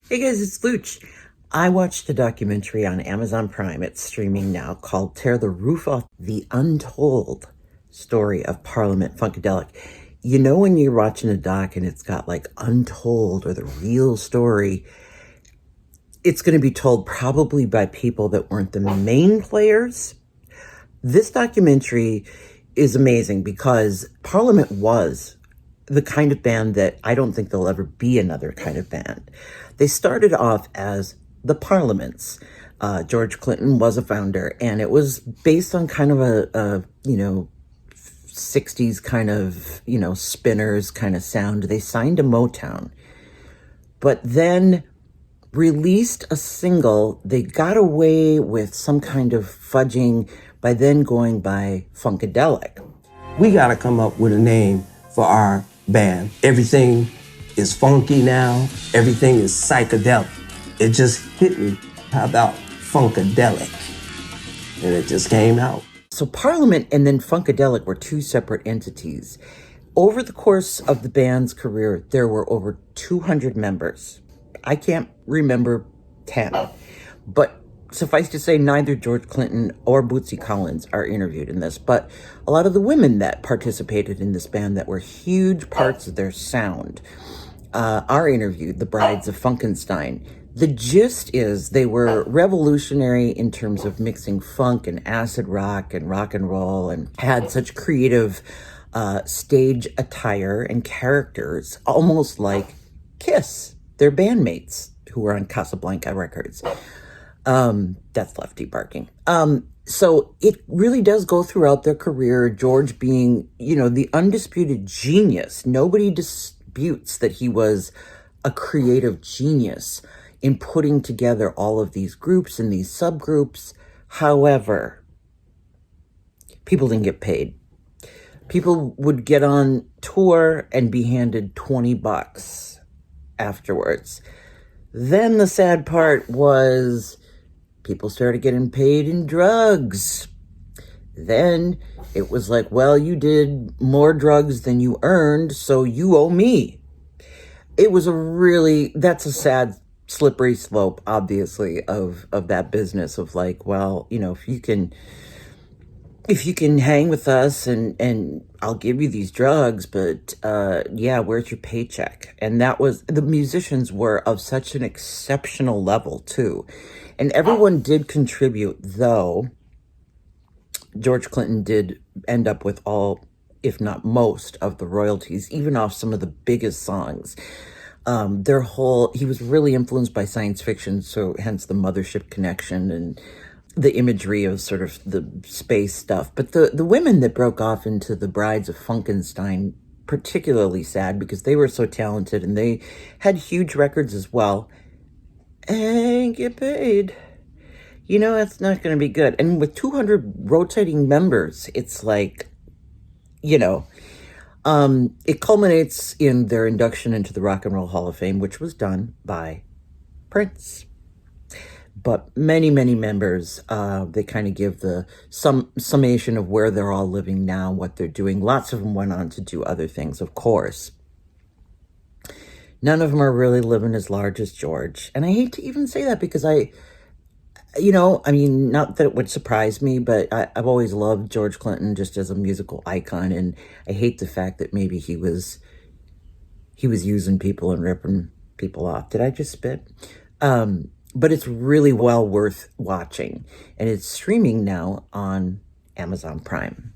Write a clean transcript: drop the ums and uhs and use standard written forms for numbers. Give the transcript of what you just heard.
Hey guys, it's Looch. I watched a documentary on Amazon Prime. It's streaming now called Tear the Roof Off, the Untold Story of Parliament Funkadelic. You know when you're watching a doc and it's got like untold or the real story, it's going to be told probably by people that weren't the main players. This documentary is amazing because Parliament was the kind of band that I don't think there'll ever be another kind of band. They started off as the Parliaments. George Clinton was a founder, and it was based on kind of a 60s kind of, spinners kind of sound. They signed to Motown, but then released a single. They got away with some kind of fudging by then going by Funkadelic. We got to come up with a name for our band. Everything is funky now. Everything is psychedelic. It just hit me. How about Funkadelic? And it just came out. So Parliament and then Funkadelic were two separate entities. Over the course of the band's career, there were over 200 members. I can't remember 10, but suffice to say, neither George Clinton or Bootsy Collins are interviewed in this, but a lot of the women that participated in this band that were huge parts of their sound are interviewed, the brides of Frankenstein. The gist is they were revolutionary in terms of mixing funk and acid rock and roll and had such creative stage attire and characters, almost like Kiss, their bandmates who were on Casablanca Records. That's Lefty Parking. So it really does go throughout their career, George being, the undisputed genius. Nobody disputes that he was a creative genius in putting together all of these groups and these subgroups. However, people didn't get paid. People would get on tour and be handed $20 afterwards. Then the sad part was people started getting paid in drugs. Then it was like, well, you did more drugs than you earned, so you owe me. It was that's a sad, slippery slope, obviously, of that business of like, well, if you can hang with us and I'll give you these drugs, but where's your paycheck? And the musicians were of such an exceptional level too. And everyone did contribute, though George Clinton did end up with all, if not most, of the royalties, even off some of the biggest songs. He was really influenced by science fiction, so hence the mothership connection and the imagery of sort of the space stuff. But the women that broke off into the brides of Frankenstein, particularly sad because they were so talented and they had huge records as well, and get paid. That's not going to be good. And with 200 rotating members, it's like, it culminates in their induction into the Rock and Roll Hall of Fame, which was done by Prince. But many, many members, they kind of give the summation of where they're all living now, what they're doing. Lots of them went on to do other things, of course. None of them are really living as large as George. And I hate to even say that because not that it would surprise me, but I've always loved George Clinton just as a musical icon. And I hate the fact that maybe he was using people and ripping people off. Did I just spit? But it's really well worth watching. And it's streaming now on Amazon Prime.